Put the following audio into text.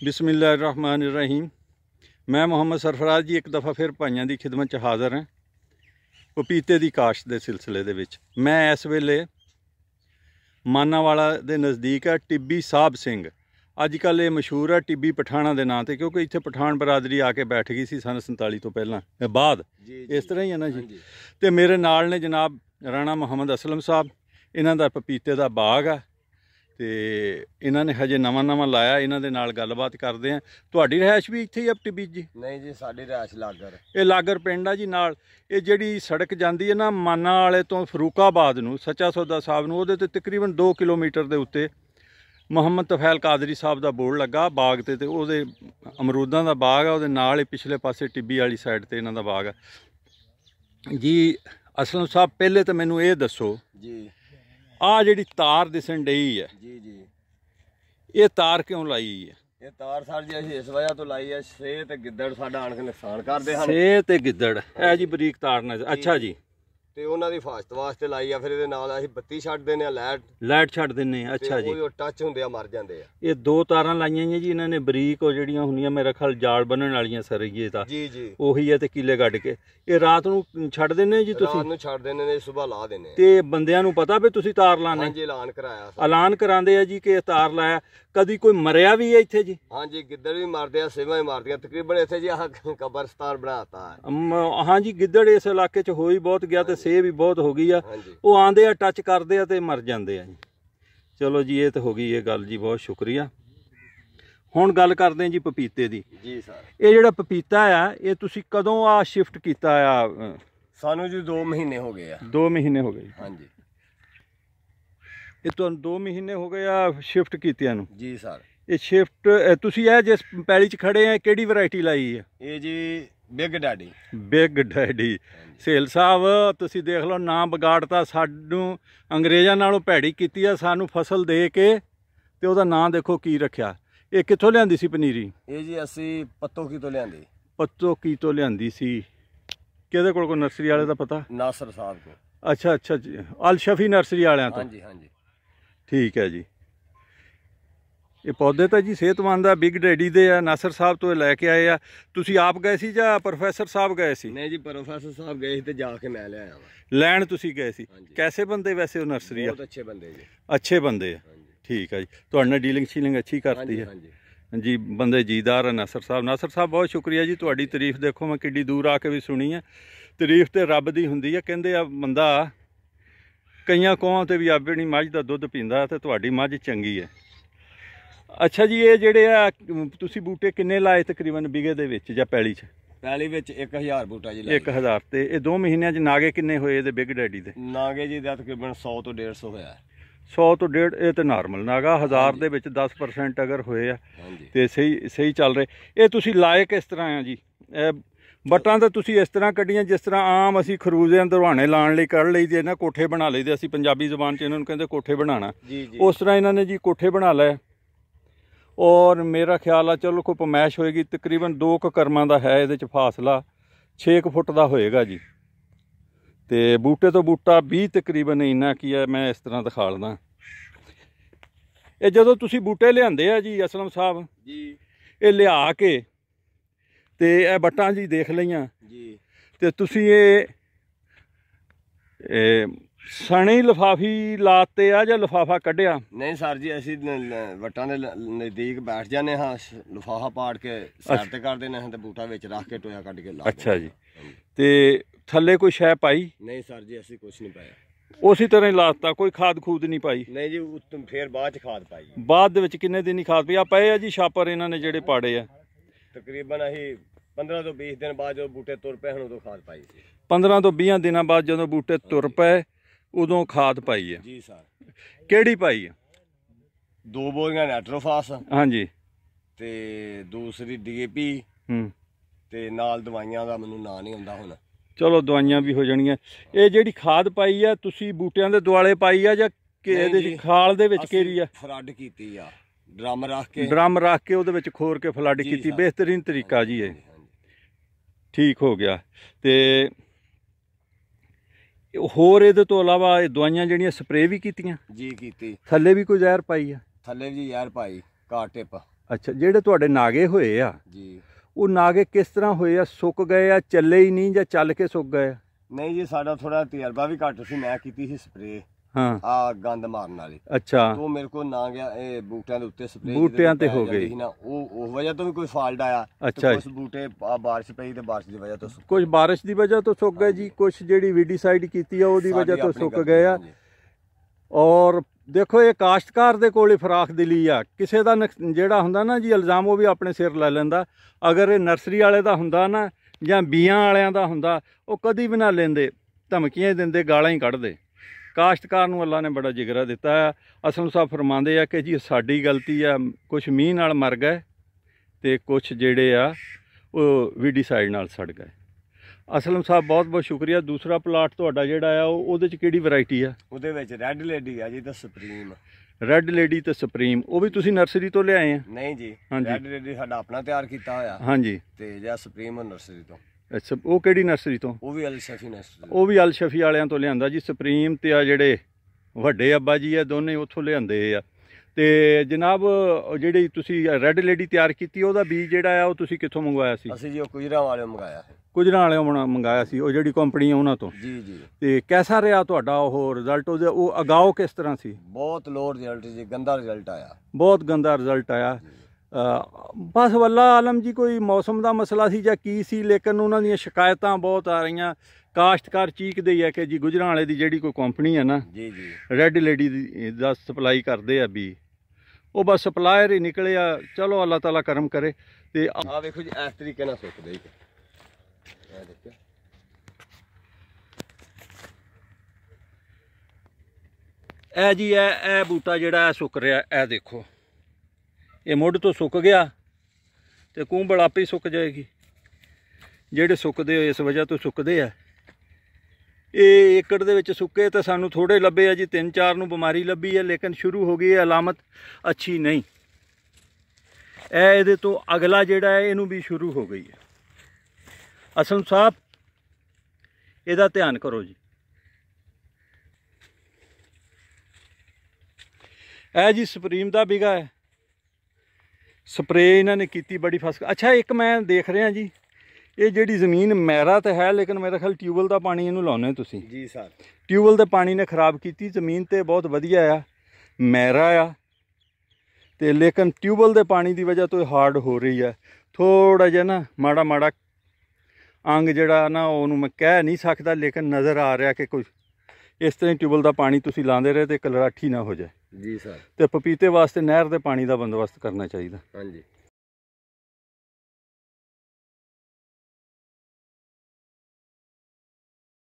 बिस्मिल्लाहिर्रहमानिर्रहीम। मैं मुहम्मद सरफराज जी एक दफ़ा फिर भाइयों की खिदमत च हाज़र हैं पपीते की काश्त के सिलसिले दे विच। मैं इस वेले मानावाला दे नज़दीक है टिब्बी साहब सिंह, अजकल ये मशहूर है टिब्बी पठाणा के नाम से, क्योंकि इत्थे पठान बरादरी आके बैठ गई सी सन 47 तो पहला बाद इस तरह ही है ना जी। तो मेरे नाल ने जनाब राणा मुहम्मद असलम साहब, इन्हां दा पपीते का बाग है तो इन्होंने हजे नवा लाया। इन्हों के नाल गलबात करते हैं। तुहाडी रिहायश भी इत्थे ही है टिब्बी जी? नहीं जी, साडी रिहायश लागर, ये लागर पिंड आ जी। नाल ये जिहड़ी सड़क जाती है ना माना वाले तो फरूकाबाद नूं सच्चा सौदा साहब नूं, उहदे ते तकरीबन 2 किलोमीटर के उत्ते मुहम्मद तफैल कादरी साहब का बोर्ड लगा बाग ते उहदे अमरूदां दा बाग है। उहदे नाल ही पिछले पासे टिब्बी वाली साइड ते इन्हां दा बाग है जी। असलम साहब पहले तो मैनू ये दसो जी, आ जिहड़ी तार दिसन डई है जी जी, ये तार क्यों लाई है? ये तार सर जी असीं इस वजह तो लाई है, सेह ते गिद्दड़ साडा आण के नुकसान करदे हन। सेह ते गिद्दड़ है जी, बरीक तार ने। अच्छा जी, ते उन्हां दी हिफाजत वास्ते लाई है। फिर इहदे नाल असीं बत्ती छड्ड दिंदे आ, लाइट छड्ड दिंदे आ। अच्छा जी, ਉਹ टच ਹੁੰਦੇ ਆ मर ਜਾਂਦੇ ਆ। ये दो तारां लाइयां ने जी, इन्हां ने बरीक ਉਹ ਜਿਹੜੀਆਂ ਹੁੰਦੀਆਂ मेरा ख्याल जाल बनण ਵਾਲੀਆਂ सरईए दा जी जी, ਉਹੀ ਹੈ ਤੇ ਕੀਲੇ ਕੱਢ ਕੇ ਇਹ ਰਾਤ ਨੂੰ ਛੱਡ ਦਿੰਦੇ ਜੀ ਤੁਸੀਂ? ਰਾਤ ਨੂੰ ਛੱਡ ਦਿੰਦੇ ਨੇ, ਸਵੇਰ ਲਾ ਦਿੰਦੇ ਆ। ਤੇ ਬੰਦਿਆਂ ਨੂੰ ਪਤਾ ਵੀ ਤੁਸੀਂ ਤਾਰ ਲਾਣੇ? ਹਾਂਜੀ, ਐਲਾਨ ਕਰਾਇਆ, ਐਲਾਨ ਕਰਾਉਂਦੇ ਆ ਜੀ ਕਿ ਤਾਰ ਲਾਇਆ। ਕਦੀ ਕੋਈ ਮਰਿਆ ਵੀ ਹੈ ਇੱਥੇ ਜੀ? ਹਾਂਜੀ, ਗਿੱਦੜ ਵੀ ਮਾਰਦੇ ਆ, ਸੇਵਾਂ ਵੀ ਮਾਰਦੀਆਂ ਤਕਰੀਬਨ ਇੱਥੇ ਜੀ। ਆਹ ਕਬਰਸਤਾਨ ਬਣਾਤਾ ਹੈ। हाँ जी, गिद्दड़ इस इलाके च हो ही बहुत गया तो सेह भी बहुत हो गई आ। वो आंदे आ, टच करते आ ते मर जाते हैं जी। चलो जी, ये तो हो गई ये गल जी, बहुत शुक्रिया। हुण गल करते हैं जी पपीते दी जी। सर ये जिहड़ा पपीता आ, ये तुसीं कदों आ शिफ्ट कीता आ? सानू जी 2 महीने हो गए आ। 2 महीने हो गए? हाँ जी, ये तो 2 महीने हो गए आ शिफ्ट कीतियां नूं जी। सर ये शिफ्ट तुसीं जिस पैली च खड़े हैं किहड़ी वैरायटी लाई है? ये जी big daddy. Big daddy sale साहब, तुसीं देख लो ना बगाड़ता, सानू अंग्रेज़ां नालों भैड़ी कीती आ। सानू फसल दे के ते ओहदा नां देखो की रखिया। ये कित्थों लिआंदी सी पनीरी? ये जी असीं पत्तोकी तो लिआंदी। पत्तोकी तो लिआंदी सी। किहदे कोल? कोई नर्सरी वाले दा पता? नासर साहब को। अच्छा अच्छा जी, अल शफी नर्सरी वालियां तो? हाँ जी हाँ जी, ठीक है जी। ये पौधे तो जी सेहतमंद है, बिग डैडी दे आ, नासर साहब तो लैके आए आ। तुसीं आप गए सी जां प्रोफैसर साहब गए सी? नहीं जी, प्रोफैसर साहब गए ते जाके मैं ले आया। लैन तुसीं गए सी? कैसे बंदे वैसे वो नर्सरी? बहुत अच्छे बंदे जी। अच्छे बंदे है, ठीक है जी। तुहाडे नाल डीलिंग शीलिंग अच्छी करती है जी, बंदे जीदार है नासर साहब। नासर साहब बहुत शुक्रिया जी, तुहाडी तारीफ देखो मैं किड्डी दूर आके भी सुनी है। तारीफ तो रब दी हुंदी है, कहंदे आ बंदा कईयां कौमां ते भी अपनी मझ दा दुध पींदा ते तुहाडी मझ चंगी है। अच्छा जी, ये जेडे आ तुसीं बूटे किन्ने लाए तकरीबन बीघे दे विच जां पैली च? पैली विच 1000 बूटा जी। 1000 ते ये 2 महीनों च नागे किन्ने होए इहदे बिग डैडी दे? नागे जी तकरीबन 100 तो 150 होया। 100 तो 150 ये तो नॉर्मल नागा। 1000 दे विच 10% अगर होए आ ते सही चल रहे। ये तुसीं लाए किस तरह आ जी? बट्टां तो तुसीं इस तरह कड्डियां जिस तरह आम असीं खरूजे दरवाने लाण लई कढ़ लईदे ना, कोठे बना लईदे। असीं पंजाबी ज़बान च इन्हां नूं कहंदे कोठे बनाना। उस तरह इन्हां ने जी कोठे बना लए। और मेरा ख्याल आ चलो कोई पमैश होएगी तकरीबन 2 करमां दा है, इहदे च फासला 6 फुट का होएगा जी। तो बूटे तो बूटा भी तकरीबन इन्ना की है, मैं इस तरह दिखा लदा। ये जदों तुसीं बूटे लिआंदे आ जी असलम साहब जी, ये लिया के ते ये बट्टां जी देख लईआं जी, ते तुसीं ये सने लिफाफी लाते आ जां लिफाफा कढ़िया? नहीं सर जी, असीं वट्टां दे नज़दीक बैठ जाने हाँ, लिफाफा पाड़ के साइड ते कर देने हैं ते बूटा विच रख के टोया कढ़ के ला। अच्छा जी, ते थल्ले कोई शै पाई? नहीं सर जी, असीं कुछ नहीं पाया। उसी तरह ही लाता, कोई खाद खूद नहीं पाई? नहीं जी, फिर बाद च खाद पाई। बाद दे विच किन्ने दिन खाद पाई? आ पए आ जी छापर इन्हां ने जेहड़े पाड़े आ। तकरीबन असीं 15 तो 20 दिन बाद जो बूटे तुर पे हन उदों खाद पाई सी। 15 तो 20 दिनों बाद जो बूटे तुर पे उदों खाद पाई है जी। सर केड़ी पाई है? 2 बोरियां नाइट्रोफास। हाँ जी, ते दूसरी DAP ते नाल दवाइयां दा मैनूं नां नहीं आउंदा हुण। चलो दवाइयां भी हो जाणियां। ये जिहड़ी खाद पाई है तुसीं बूटियां दे दुआले पाई है जां इहदे च खाल दे विच केरी है? फ्लड कीती आ, ड्रम रख के उहदे विच खोर के फ्लड कीती। बेहतरीन तरीका जी ये, ठीक हो गया। ते होर इहदे तो इलावा दवाइयां जिहड़ियां स्प्रे भी कीतियां? जी कीती। थल्ले भी कोई जहर पाई है? थल्ले जी जहर पाई, घाट टिप। ਅੱਛਾ, ਜਿਹੜੇ ਤੁਹਾਡੇ ਨਾਗੇ ਹੋਏ ਆ ਜੀ, ਉਹ ਨਾਗੇ ਕਿਸ ਤਰ੍ਹਾਂ ਹੋਏ ਆ? ਸੁੱਕ ਗਏ ਆ, ਚੱਲੇ ਹੀ ਨਹੀਂ, ਜਾਂ ਚੱਲ ਕੇ ਸੁੱਕ ਗਏ ਆ? ਨਹੀਂ ਜੀ, ਸਾਡਾ ਥੋੜਾ ਤਜਰਬਾ ਵੀ ਘੱਟ ਸੀ। ਮੈਂ ਕੀਤੀ ਸੀ ਸਪਰੇ ਹਾਂ, ਆ ਗੰਦ ਮਾਰਨ ਵਾਲੀ। ਅੱਛਾ, ਤੋਂ ਮੇਰੇ ਕੋਲ ਨਾ ਗਿਆ ਇਹ ਬੂਟਿਆਂ ਦੇ ਉੱਤੇ ਸਪਰੇ ਬੂਟਿਆਂ ਤੇ ਹੋ ਗਈ ਨਾ, ਉਹ ਵਜ੍ਹਾ ਤੋਂ ਵੀ ਕੋਈ ਫਾਲਟ ਆਇਆ। ਅੱਛਾ, ਕੁਝ ਬੂਟੇ ਬਾਰਿਸ਼ ਪਈ ਤੇ ਬਾਰਿਸ਼ ਦੀ ਵਜ੍ਹਾ ਤੋਂ ਕੁਝ ਬਾਰਿਸ਼ ਦੀ ਵਜ੍ਹਾ ਤੋਂ ਸੁੱਕ ਗਏ ਜੀ, ਕੁਝ ਜਿਹੜੀ ਵੀਡੀਸਾਈਡ ਕੀਤੀ ਆ ਉਹਦੀ ਵਜ੍ਹਾ ਤੋਂ ਸੁੱਕ ਗਏ ਆ। ਔਰ ਦੇਖੋ, ਇਹ ਕਾਸ਼ਤਕਾਰ ਦੇ ਕੋਲ ਹੀ ਫਰਾਖ ਦਿਲੀ ਆ। ਕਿਸੇ ਦਾ ਜਿਹੜਾ ਹੁੰਦਾ ਨਾ ਜੀ ਇਲਜ਼ਾਮ, ਉਹ ਵੀ ਆਪਣੇ ਸਿਰ ਲੈ ਲੈਂਦਾ। ਅਗਰ ਇਹ ਨਰਸਰੀ ਵਾਲੇ ਦਾ ਹੁੰਦਾ ਨਾ, ਜਾਂ ਬੀਆਂ ਵਾਲਿਆਂ ਦਾ ਹੁੰਦਾ, ਉਹ ਕਦੀ ਵੀ ਨਾ ਲੈਂਦੇ, ਧਮਕੀਆਂ ਹੀ ਦਿੰਦੇ, ਗਾਲਾਂ ਹੀ ਕੱਢਦੇ। ਕਾਸ਼ਤਕਾਰ ਨੂੰ ਅੱਲਾ ਨੇ ਬੜਾ ਜਿਗਰਾ ਦਿੱਤਾ ਆ। ਅਸਲਮ ਸਾਹਿਬ ਫਰਮਾਉਂਦੇ ਆ ਕਿ ਜੀ ਸਾਡੀ ਗਲਤੀ ਆ, ਕੁਛ ਮੀਂਹ ਨਾਲ ਮਰ ਗਏ ਤੇ ਕੁਛ ਜਿਹੜੇ ਆ ਉਹ ਵੀਡੀਸਾਈਡ ਨਾਲ ਸੜ ਗਏ। ਅਸਲਮ ਸਾਹਿਬ ਬਹੁਤ ਬਹੁਤ ਸ਼ੁਕਰੀਆ। ਦੂਸਰਾ ਪਲਾਟ ਤੁਹਾਡਾ ਜਿਹੜਾ ਆ ਉਹਦੇ 'ਚ ਕਿਹੜੀ ਵੈਰਾਈਟੀ ਆ? ਉਹਦੇ ਵਿੱਚ ਰੈੱਡ ਲੇਡੀ ਆ ਜੀ ਤੇ ਸੁਪਰੀਮ। ਰੈੱਡ ਲੇਡੀ ਤੇ ਸੁਪਰੀਮ, ਉਹ ਵੀ ਤੁਸੀਂ ਨਰਸਰੀ ਤੋਂ ਲਿਆਏ ਆ? ਨਹੀਂ ਜੀ, ਹਾਂਜੀ, ਰੈੱਡ ਲੇਡੀ ਸਾਡਾ ਆਪਣਾ ਤਿਆਰ ਕੀਤਾ ਹੋਇਆ। ਹਾਂਜੀ, ਤੇ ਜਾਂ ਸੁਪਰੀਮ ਨਰਸਰੀ ਤੋਂ। ਅੱਛਾ, ਉਹ ਕਿਹੜੀ ਨਰਸਰੀ ਤੋਂ? ਉਹ ਵੀ ਅਲ ਸ਼ਫੀ ਨਰਸਰੀ। ਉਹ ਵੀ ਅਲ ਸ਼ਫੀ ਵਾਲਿਆਂ ਤੋਂ ਲਿਆਂਦਾ ਜੀ। ਸੁਪਰੀਮ ਤੇ ਆ ਜਿਹੜੇ ਵੱਡੇ ਅੱਬਾ ਜੀ ਆ, ਦੋਨੇ ਉੱਥੋਂ ਲਿਆਂਦੇ ਆ। ਤੇ ਜਨਾਬ, ਜਿਹੜੀ ਤੁਸੀਂ ਰੈੱਡ ਲੇਡੀ ਤਿਆਰ ਕੀਤੀ, ਉਹਦਾ ਬੀਜ ਜਿਹੜਾ ਆ ਉਹ ਤੁਸੀਂ ਕਿੱਥੋਂ ਮੰਗਵਾਇਆ ਸੀ? ਅਸੀਂ ਜੀ ਉਹ ਕੁਜਰਾ ਵਾਲਿਓਂ ਮੰਗਾਇਆ ਹੈ। ਕੁਜਰਾਂ ਵਾਲਿਓਂ ਮੰਗਾਇਆ ਸੀ, ਉਹ ਜਿਹੜੀ ਕੰਪਨੀ ਆ ਉਹਨਾਂ ਤੋਂ? ਜੀ ਜੀ। ਤੇ ਕੈਸਾ ਰਿਹਾ ਤੁਹਾਡਾ ਉਹ ਰਿਜ਼ਲਟ? ਉਹਦੇ ਉਹ ਅਗਾਓ ਕਿਸ ਤਰ੍ਹਾਂ ਸੀ? ਬਹੁਤ ਲੋ ਰਿਜ਼ਲਟ ਜੀ, ਗੰਦਾ ਰਿਜ਼ਲਟ ਆਇਆ। ਬਹੁਤ ਗੰਦਾ ਰਿਜ਼ਲਟ ਆਇਆ। ਬਸ ਵੱਲਾ ਆਲਮ ਜੀ, ਕੋਈ ਮੌਸਮ ਦਾ ਮਸਲਾ ਸੀ ਜਾਂ ਕੀ ਸੀ, ਲੇਕਿਨ ਉਹਨਾਂ ਦੀਆਂ ਸ਼ਿਕਾਇਤਾਂ ਬਹੁਤ ਆ ਰਹੀਆਂ। ਕਾਸ਼ਤਕਾਰ ਚੀਕਦੇ ਹੀ ਆ ਕਿ ਜੀ ਗੁਜਰਾਂ ਵਾਲੇ ਦੀ ਜਿਹੜੀ ਕੋਈ ਕੰਪਨੀ ਹੈ ਨਾ, ਜੀ ਜੀ, ਰੈੱਡ ਲੇਡੀ ਦਾ ਸਪਲਾਈ ਕਰਦੇ ਆ ਵੀ, ਉਹ ਬਸ ਸਪਲਾਇਰ ਹੀ ਨਿਕਲੇ ਆ। ਚਲੋ ਅੱਲਾਹ ਤਾਲਾ ਕਰਮ ਕਰੇ। ਤੇ ਆ ਵੇਖੋ ਜੀ, ਇਸ ਤਰੀਕੇ ਨਾਲ ਸੁੱਕਦੇ ਹੀ। ਇਹ ਦੇਖੋ, ਇਹ ਜੀ ਇਹ ਬੂਟਾ ਜਿਹੜਾ ਸੁੱਕ ਰਿਹਾ, ਇਹ ਦੇਖੋ, ਇਹ ਮੁੱਢ ਤੋਂ ਸੁੱਕ ਗਿਆ ਤੇ ਕੂੰਬਲ ਆਪੇ ਹੀ ਸੁੱਕ ਜਾਏਗੀ। ਜਿਹੜੇ ਸੁੱਕਦੇ ਹੋ ਇਸ ਵਜ੍ਹਾ ਤੋਂ ਸੁੱਕਦੇ ਆ। ਇਹ ਏਕੜ ਦੇ ਵਿੱਚ ਸੁੱਕੇ ਤਾਂ ਸਾਨੂੰ ਥੋੜੇ ਲੱਭੇ ਆ ਜੀ, 3-4 ਨੂੰ ਬਿਮਾਰੀ ਲੱਭੀ ਹੈ, ਲੇਕਿਨ ਸ਼ੁਰੂ ਹੋ ਗਈ ਹੈ ਅਲਾਮਤ ਅੱਛੀ ਨਹੀਂ। ਇਹਦੇ ਤੋਂ ਅਗਲਾ ਜਿਹੜਾ ਹੈ ਇਹਨੂੰ ਵੀ ਸ਼ੁਰੂ ਹੋ ਗਈ ਹੈ। ਅਸਲਮ ਸਾਹਿਬ, ਇਹਦਾ ਧਿਆਨ ਕਰੋ ਜੀ। ਇਹ ਜੀ ਸੁਪਰੀਮ ਦਾ ਬਿਗਾ ਹੈ, ਸਪਰੇ ਇਹਨਾਂ ਨੇ ਕੀਤੀ ਬੜੀ ਫਸਕ। ਅੱਛਾ, ਇੱਕ ਮੈਂ ਦੇਖ ਰਿਹਾ ਜੀ, ਇਹ ਜਿਹੜੀ ਜ਼ਮੀਨ ਮੈਰਾ ਤਾਂ ਹੈ, ਲੇਕਿਨ ਮੇਰਾ ਖਿਆਲ ਟਿਊਬਵੈਲ ਦਾ ਪਾਣੀ ਇਹਨੂੰ ਲਾਉਂਦੇ ਤੁਸੀਂ? ਜੀ ਸਰ। ਟਿਊਬਵੈਲ ਦੇ ਪਾਣੀ ਨੇ ਖ਼ਰਾਬ ਕੀਤੀ ਜ਼ਮੀਨ, ਤੇ ਬਹੁਤ ਵਧੀਆ ਆ, ਮੈਰਾ ਆ, ਤੇ ਲੇਕਿਨ ਟਿਊਬਵੈਲ ਦੇ ਪਾਣੀ ਦੀ ਵਜ੍ਹਾ ਤੋਂ ਹਾਰਡ ਹੋ ਰਹੀ ਹੈ ਥੋੜਾ ਜਿਹਾ ਨਾ। ਮਾੜਾ ਮਾੜਾ ਅੰਗ ਜਿਹੜਾ ਨਾ, ਉਹਨੂੰ ਮੈਂ ਕਹਿ ਨਹੀਂ ਸਕਦਾ, ਲੇਕਿਨ ਨਜ਼ਰ ਆ ਰਿਹਾ ਕਿ ਕੁਝ ਇਸ ਤਰ੍ਹਾਂ ਟਿਊਬਵੈਲ ਦਾ ਪਾਣੀ ਤੁਸੀਂ ਲਾਉਂਦੇ ਰਹੇ ਤੇ ਕਲਰਾਠੀ ਨਾ ਹੋ ਜਾਏ। ਜੀ ਸਰ। ਤੇ ਪਪੀਤੇ ਵਾਸਤੇ ਨਹਿਰ ਦੇ ਪਾਣੀ ਦਾ ਬੰਦੋਬਸਤ ਕਰਨਾ ਚਾਹੀਦਾ। ਹਾਂਜੀ।